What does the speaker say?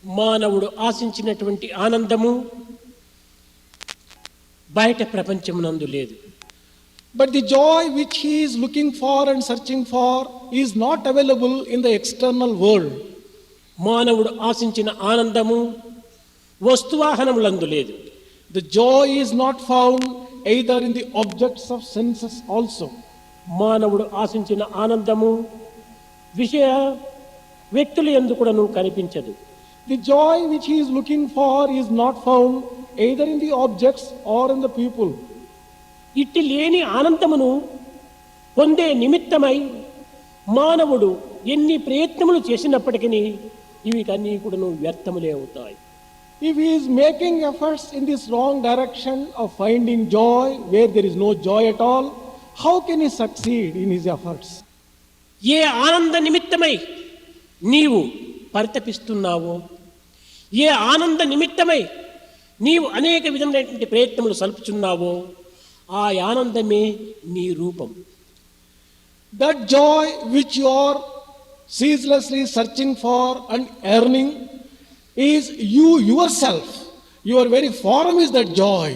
మానవుడు ఆశించినటువంటి ఆనందము బయట ప్రపంచమునందు లేదు. But the joy which he is looking for and searching for is not available in the external world. మానవుడు ఆశించిన ఆనందము వస్తువాహనములందు లేదు. The joy is not found either in the objects of senses also. మానవుడు ఆశించిన ఆనందము విషయ వ్యక్తుల యందు కూడాను కనిపించదు. The joy which he is looking for is not found either in the objects or in the people. ఇట్టి లేని ఆనందమును పొందే నిమిత్తమై మానవుడు ఎన్ని ప్రయత్నములు చేసినప్పటికీ ఇవిటన్నీ కూడాను వ్యర్థములే అవుతాయి. If he is making efforts in this wrong direction of finding joy where there is no joy at all, how can he succeed in his efforts? ఏ ఆనంద నిమిత్తమై నీవు పరితపిస్తున్నావో, ఏ ఆనంద నిమిత్తమై నీవు అనేక విధమైనటువంటి ప్రయత్నములు సల్పుచున్నావో ఆ ఆనందమే నీ రూపం. That joy which you are ceaselessly searching for and earning is you yourself. Your very form is that joy.